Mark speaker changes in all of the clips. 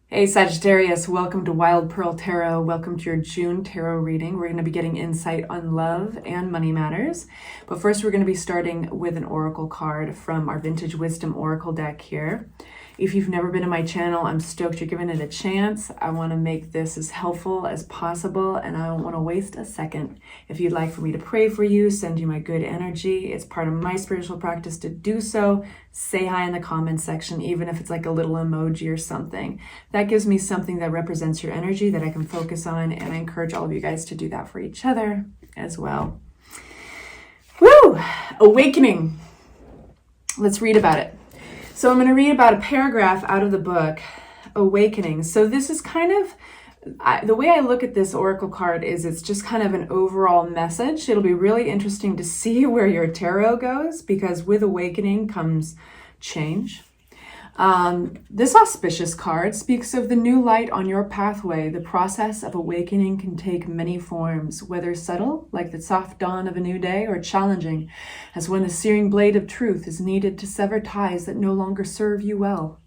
Speaker 1: Hey Sagittarius, welcome to Wild Pearl Tarot. Welcome to your June tarot reading. We're going to be getting insight on love and money matters. But first we're going to be starting with an oracle card from our Vintage Wisdom Oracle deck here. If you've never been to my channel, I'm stoked you're giving it a chance. I want to make this as helpful as possible and I don't want to waste a second. If you'd like for me to pray for you, send you my good energy, it's part of my spiritual practice to do so. Say hi in the comments section, even if it's like a little emoji or something. That gives me something that represents your energy that I can focus on, and I encourage all of you guys to do that for each other as well. Woo! Awakening. Let's read about it. So I'm going to read about a paragraph out of the book, Awakening. So this is kind of, the way I look at this oracle card is it's just kind of an overall message. It'll be really interesting to see where your tarot goes, because with awakening comes change. This auspicious card speaks of the new light on your pathway. The process of awakening can take many forms, whether subtle, like the soft dawn of a new day, or challenging, as when the searing blade of truth is needed to sever ties that no longer serve you well.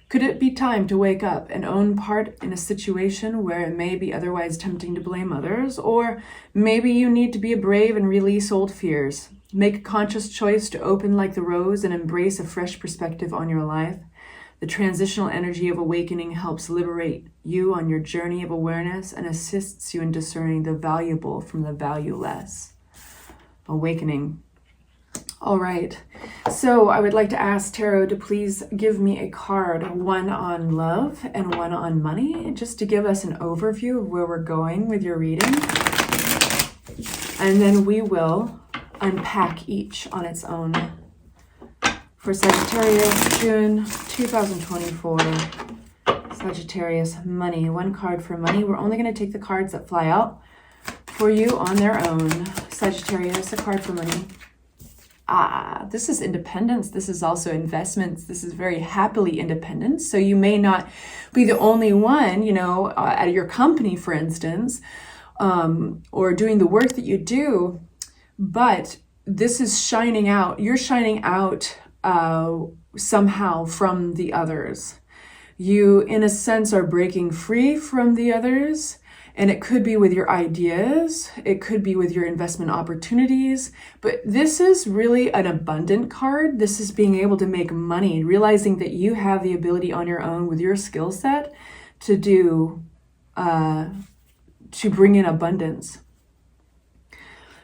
Speaker 1: Could it be time to wake up and own part in a situation where it may be otherwise tempting to blame others? Or maybe you need to be brave and release old fears. Make a conscious choice to open like the rose and embrace a fresh perspective on your life. The transitional energy of awakening helps liberate you on your journey of awareness and assists you in discerning the valuable from the valueless. Awakening. All right, so I would like to ask Tarot to please give me a card, one on love and one on money, just to give us an overview of where we're going with your reading. And then we will unpack each on its own. For Sagittarius, June 2024, Sagittarius, money, one card for money. We're only going to take the cards that fly out for you on their own. Sagittarius, a card for money. This is independence. This is also investments. This is very happily independent. So you may not be the only one, at your company, for instance, or doing the work that you do, but this is shining out. You're shining out somehow from the others. You, in a sense, are breaking free from the others. And it could be with your ideas, it could be with your investment opportunities, but this is really an abundant card. This is being able to make money, realizing that you have the ability on your own with your skill set to bring in abundance.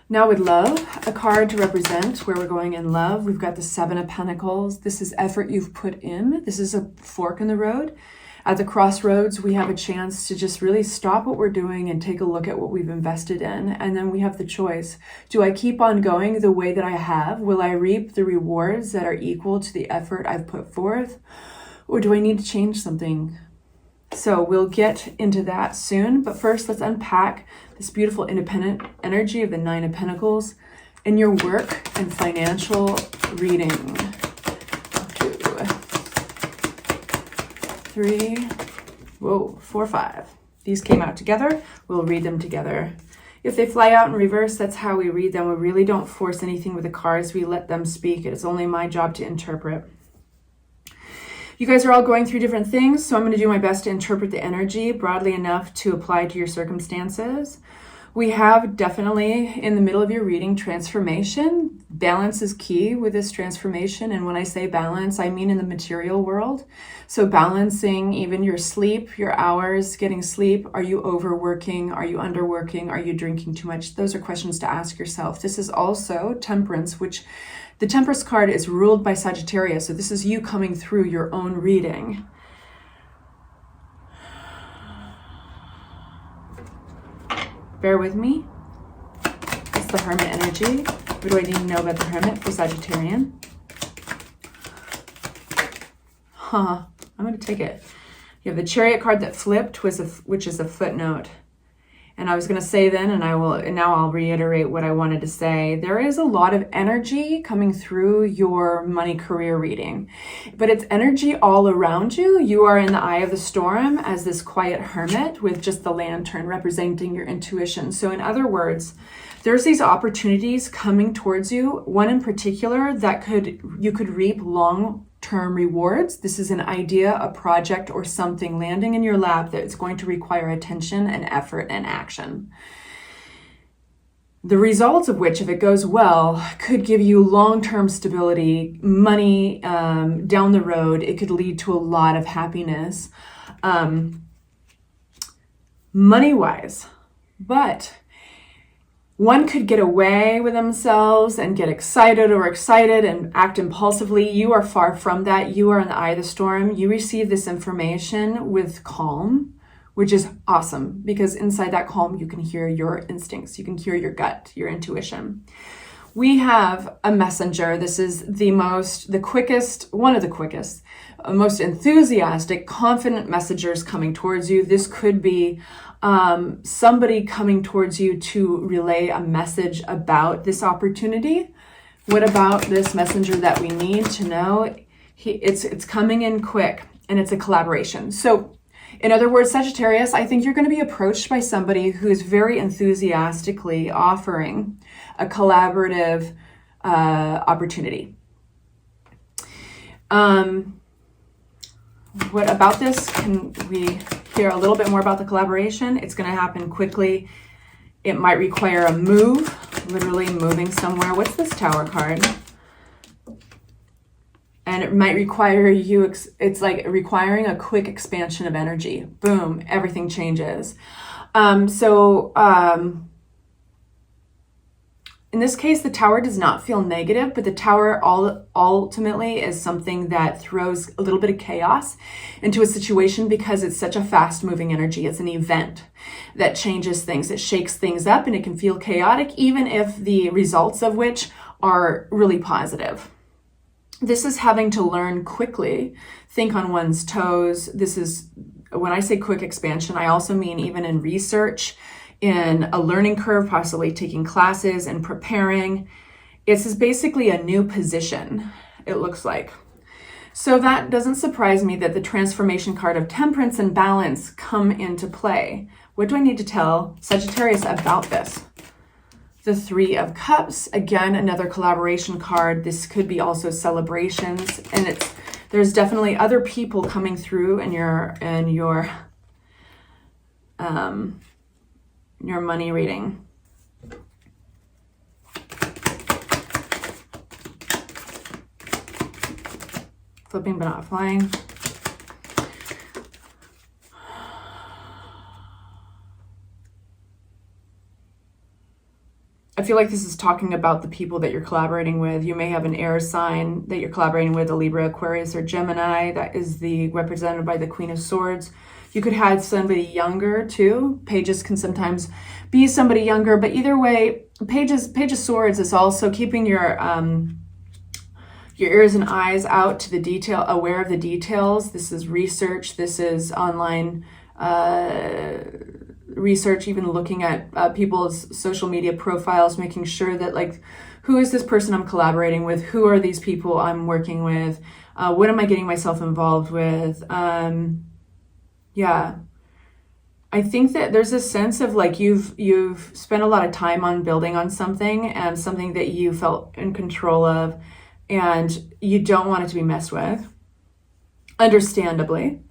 Speaker 1: Now with love, a card to represent where we're going in love. We've got the Seven of Pentacles. This is effort you've put in. This is a fork in the road. At the crossroads, we have a chance to just really stop what we're doing and take a look at what we've invested in. And then we have the choice. Do I keep on going the way that I have? Will I reap the rewards that are equal to the effort I've put forth? Or do I need to change something? So we'll get into that soon. But first, let's unpack this beautiful independent energy of the Nine of Pentacles in your work and financial reading. 4, 5. These came out together. We'll read them together. If they fly out in reverse, that's how we read them. We really don't force anything with the cards. We let them speak. It's only my job to interpret. You guys are all going through different things, so I'm going to do my best to interpret the energy broadly enough to apply to your circumstances. We have definitely in the middle of your reading transformation. Balance is key with this transformation. And when I say balance, I mean in the material world. So balancing even your sleep, your hours, getting sleep. Are you overworking? Are you underworking? Are you drinking too much? Those are questions to ask yourself. This is also temperance, which the Temperance card is ruled by Sagittarius. So this is you coming through your own reading. Bear with me. It's the Hermit energy. What do I need to know about the Hermit for Sagittarian? I'm going to take it. You have the Chariot card that flipped, which is a footnote. And I was going to say then, and now I'll reiterate what I wanted to say. There is a lot of energy coming through your money career reading, but it's energy all around you. You are in the eye of the storm as this quiet hermit with just the lantern representing your intuition. So in other words, there's these opportunities coming towards you, one in particular that you could reap long short-term rewards. This is an idea, a project, or something landing in your lap that is going to require attention and effort and action. The results of which, if it goes well, could give you long-term stability, money down the road. It could lead to a lot of happiness, money-wise. But one could get away with themselves and get excited and act impulsively. You are far from that. You are in the eye of the storm. You receive this information with calm, which is awesome, because inside that calm, you can hear your instincts. You can hear your gut, your intuition. We have a messenger. This is one of the quickest, most enthusiastic, confident messengers coming towards you. This could be somebody coming towards you to relay a message about this opportunity. What about this messenger that we need to know? It's coming in quick, and it's a collaboration. So in other words, Sagittarius, I think you're going to be approached by somebody who is very enthusiastically offering a collaborative opportunity. What about this? Can we hear a little bit more about the collaboration? It's going to happen quickly. It might require a move, literally moving somewhere. What's this Tower card? And it might require you, it's like requiring a quick expansion of energy. Boom, everything changes. In this case, the Tower does not feel negative, but the Tower ultimately is something that throws a little bit of chaos into a situation because it's such a fast-moving energy. It's an event that changes things. It shakes things up, and it can feel chaotic, even if the results of which are really positive. This is having to learn quickly, think on one's toes. This is, when I say quick expansion, I also mean even in research, in a learning curve, possibly taking classes and preparing. This is basically a new position, it looks like. So that doesn't surprise me that the transformation card of Temperance and Balance come into play. What do I need to tell Sagittarius about this? The Three of Cups, again, another collaboration card. This could be also celebrations, and there's definitely other people coming through in your money reading. Flipping but not flying. I feel like this is talking about the people that you're collaborating with. You may have an air sign that you're collaborating with, a Libra, Aquarius, or Gemini. That is represented by the Queen of Swords. You could have somebody younger too. Pages can sometimes be somebody younger, but either way, Page of Swords is also keeping your ears and eyes out to the detail, aware of the details. This is research. This is online research, even looking at people's social media profiles, making sure that, like, who is this person I'm collaborating with? Who are these people I'm working with? What am I getting myself involved with? Yeah. I think that there's a sense of like you've spent a lot of time on building on something, and something that you felt in control of, and you don't want it to be messed with, understandably.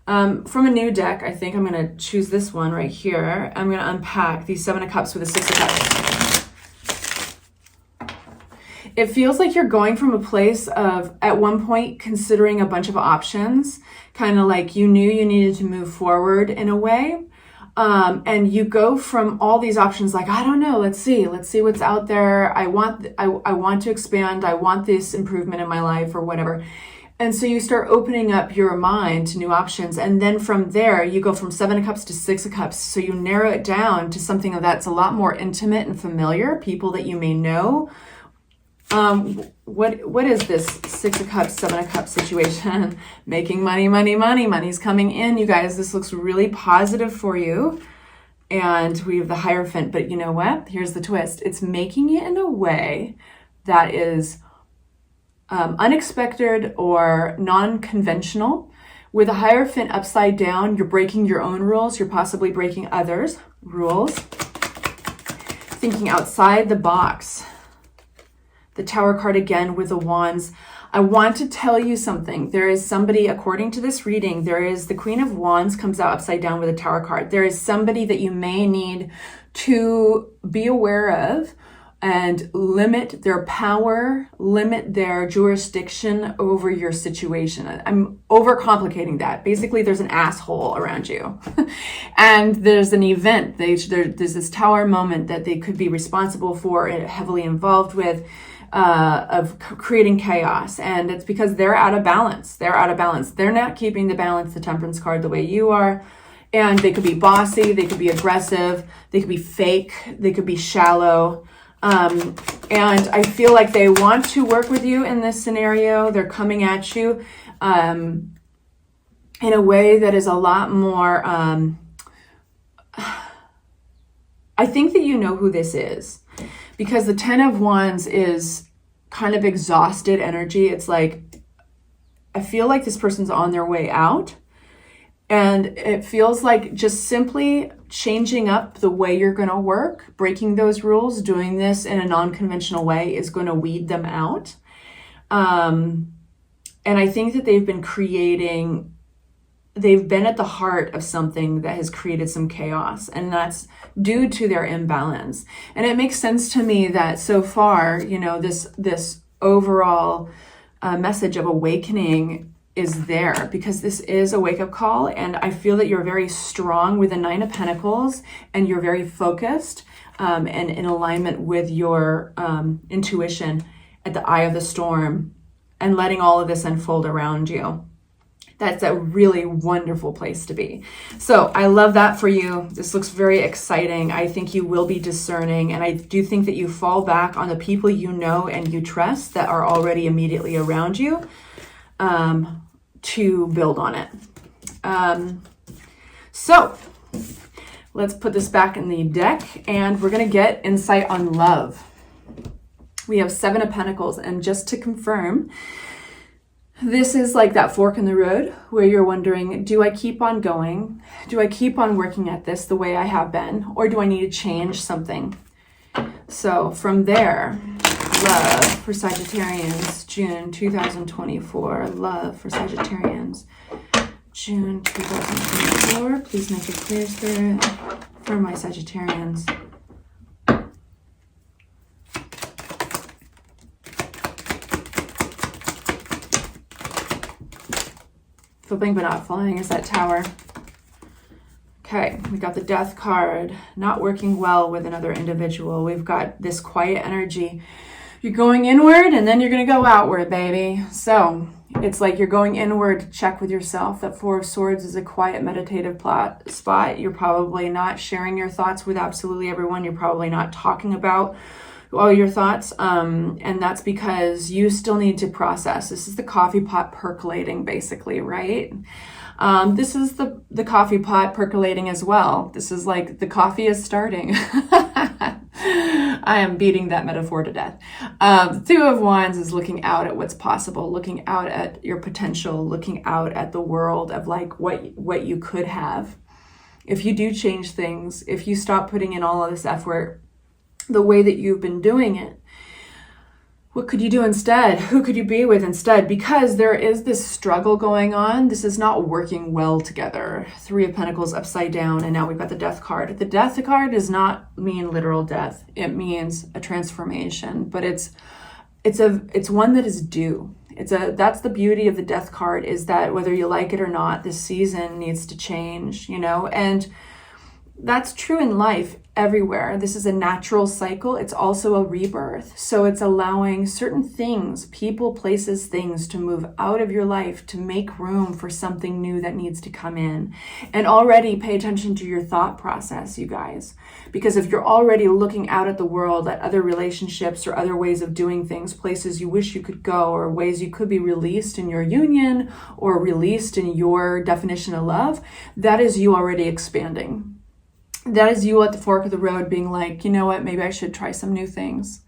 Speaker 1: From a new deck, I think I'm going to choose this one right here. I'm going to unpack these Seven of Cups with a Six of Cups. It feels like you're going from a place of, at one point, considering a bunch of options, kind of like you knew you needed to move forward in a way. And you go from all these options like, I don't know, let's see what's out there. I want to expand. I want this improvement in my life or whatever. And so you start opening up your mind to new options. And then from there, you go from Seven of Cups to Six of Cups. So you narrow it down to something that's a lot more intimate and familiar, people that you may know. What is this Six of Cups, Seven of Cups situation? Making money. Money's coming in, you guys. This looks really positive for you. And we have the Hierophant. But you know what? Here's the twist. It's making it in a way that is unexpected or non-conventional. With a Hierophant upside down, you're breaking your own rules. You're possibly breaking others' rules. Thinking outside the box. The Tower card again with the Wands. I want to tell you something. There is somebody, according to this reading, there is the Queen of Wands comes out upside down with a Tower card. There is somebody that you may need to be aware of and limit their power, limit their jurisdiction over your situation. I'm overcomplicating that. Basically, there's an asshole around you. And there's an event. There's this Tower moment that they could be responsible for, heavily involved with, of creating chaos. And it's because they're out of balance. They're out of balance. They're not keeping the balance, the Temperance card, the way you are. And they could be bossy. They could be aggressive. They could be fake. They could be shallow. And I feel like they want to work with you in this scenario. They're coming at you in a way that is a lot more... I think that you know who this is, because the Ten of Wands is kind of exhausted energy. It's like, I feel like this person's on their way out. And it feels like just simply changing up the way you're going to work, breaking those rules, doing this in a non-conventional way is going to weed them out. And I think that they've been at the heart of something that has created some chaos, and that's due to their imbalance. And it makes sense to me that so far, this overall message of awakening is there, because this is a wake-up call, and I feel that you're very strong with the Nine of Pentacles, and you're very focused and in alignment with your intuition at the eye of the storm, and letting all of this unfold around you. That's a really wonderful place to be. So I love that for you. This looks very exciting. I think you will be discerning, and I do think that you fall back on the people you know and you trust that are already immediately around you, to build on it. So let's put this back in the deck, and we're going to get insight on love. We have Seven of Pentacles, and just to confirm, this is like that fork in the road where you're wondering, do I keep on going? Do I keep on working at this the way I have been? Or do I need to change something? So from there, love for Sagittarians, June 2024. Love for Sagittarians, June 2024. Please make it clear, Spirit, for my Sagittarians. Flipping but not flying is that Tower. Okay, we got the Death card, not working well with another individual. We've got this quiet energy. You're going inward, and then you're going to go outward, baby. So it's like you're going inward to check with yourself. That Four of Swords is a quiet, meditative spot. You're probably not sharing your thoughts with absolutely everyone. You're probably not talking about all your thoughts, and that's because you still need to process. This is the coffee pot percolating, basically, right? This is the coffee pot percolating as well. This is like the coffee is starting. I am beating that metaphor to death. The Two of Wands is looking out at what's possible, looking out at your potential, looking out at the world of like what you could have. If you do change things, if you stop putting in all of this effort the way that you've been doing it, what could you do instead? Who could you be with instead? Because there is this struggle going on. This is not working well together. Three of Pentacles upside down, and now we've got the Death card. The Death card does not mean literal death. It means a transformation, but it's one that is due. That's the beauty of the Death card, is that whether you like it or not, this season needs to change, and that's true in life everywhere. This is a natural cycle. It's also a rebirth. So it's allowing certain things, people, places, things to move out of your life to make room for something new that needs to come in. And already pay attention to your thought process, you guys. Because if you're already looking out at the world, at other relationships or other ways of doing things, places you wish you could go, or ways you could be released in your union or released in your definition of love, that is you already expanding. That is you at the fork of the road being like, you know what, maybe I should try some new things.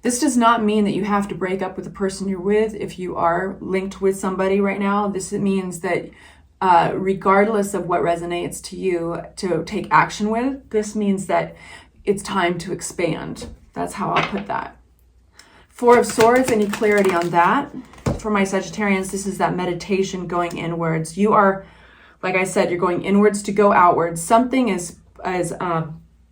Speaker 1: This does not mean that you have to break up with the person you're with if you are linked with somebody right now. This means that regardless of what resonates to you to take action with, this means that it's time to expand. That's how I'll put that. Four of Swords, any clarity on that? For my Sagittarians, this is that meditation going inwards. You are, like I said, you're going inwards to go outwards. Something is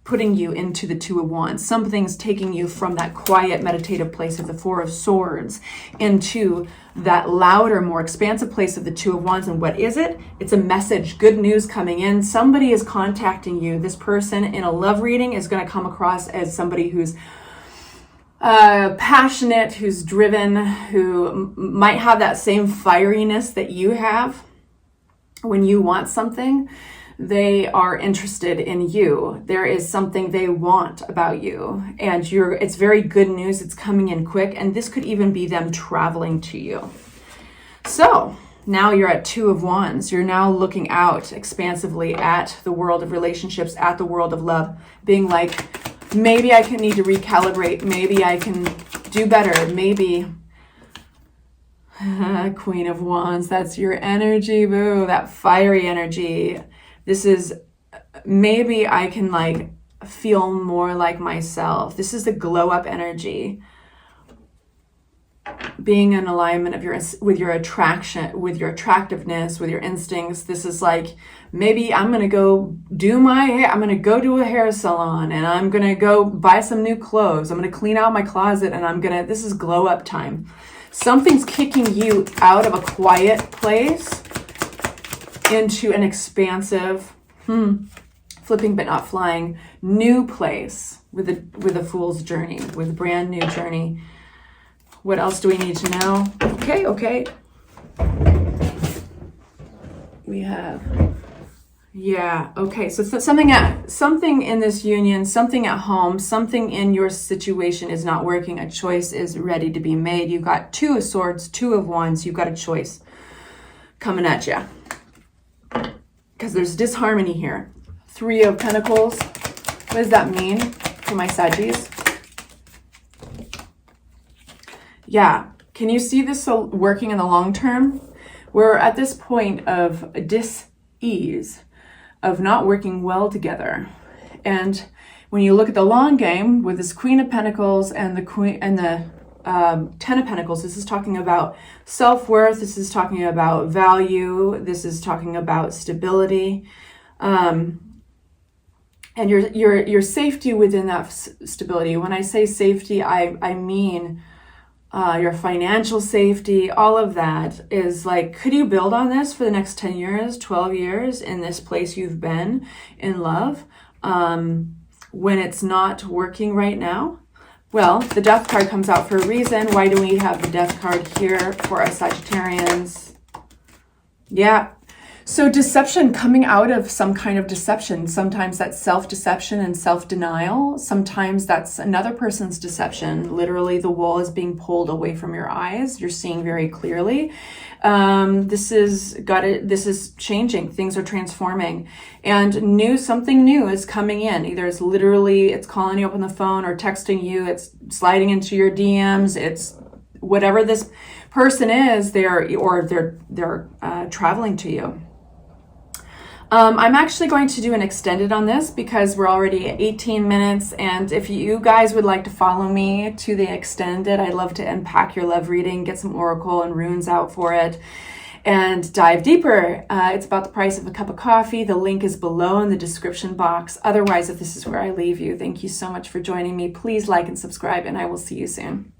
Speaker 1: putting you into the Two of Wands. Something's taking you from that quiet meditative place of the Four of Swords into that louder, more expansive place of the Two of Wands. And what is it? It's a message, good news coming in. Somebody is contacting you. This person in a love reading is going to come across as somebody who's passionate, who's driven, who might have that same fieriness that you have when you want something. They are interested in you. There is something they want about you, and it's very good news. It's coming in quick, and this could even be them traveling to you. So now you're at Two of Wands. You're now looking out expansively at the world of relationships, at the world of love, being like, maybe I can need to recalibrate. Maybe I can do better. Maybe Queen of Wands, that's your energy, boo, that fiery energy. This is, maybe I can like feel more like myself. This is the glow up energy. Being in alignment of with your attraction, with your attractiveness, with your instincts. This is like, maybe I'm going to go do my hair. I'm going to go to a hair salon, and I'm going to go buy some new clothes. I'm going to clean out my closet, and this is glow up time. Something's kicking you out of a quiet place into an expansive, flipping but not flying, new place with a fool's journey, with a brand new journey. What else do we need to know? Okay. We have, yeah, okay. So something in this union, something at home, something in your situation is not working. A choice is ready to be made. You've got Two of Swords, Two of Wands. You've got a choice coming at you. Because there's disharmony here. Three of Pentacles. What does that mean for my Saggies? Yeah. Can you see this working in the long term? We're at this point of dis-ease, of not working well together. And when you look at the long game with this Queen of Pentacles and the Ten of Pentacles, this is talking about self-worth. This is talking about value. This is talking about stability, and your safety within that stability. When I say safety, I mean your financial safety. All of that is like, could you build on this for the next 10 years, 12 years in this place you've been in love when it's not working right now? Well, the Death card comes out for a reason. Why do we have the Death card here for us Sagittarians? Yeah. So deception, coming out of some kind of deception. Sometimes that's self-deception and self-denial. Sometimes that's another person's deception. Literally, the wool is being pulled away from your eyes. You're seeing very clearly. This is changing. Things are transforming, and something new is coming in. Either it's calling you up on the phone or texting you. It's sliding into your DMs. It's whatever this person is. They're traveling to you. I'm actually going to do an extended on this because we're already at 18 minutes. And if you guys would like to follow me to the extended, I'd love to unpack your love reading, get some oracle and runes out for it, and dive deeper. It's about the price of a cup of coffee. The link is below in the description box. Otherwise, if this is where I leave you, thank you so much for joining me. Please like and subscribe, and I will see you soon.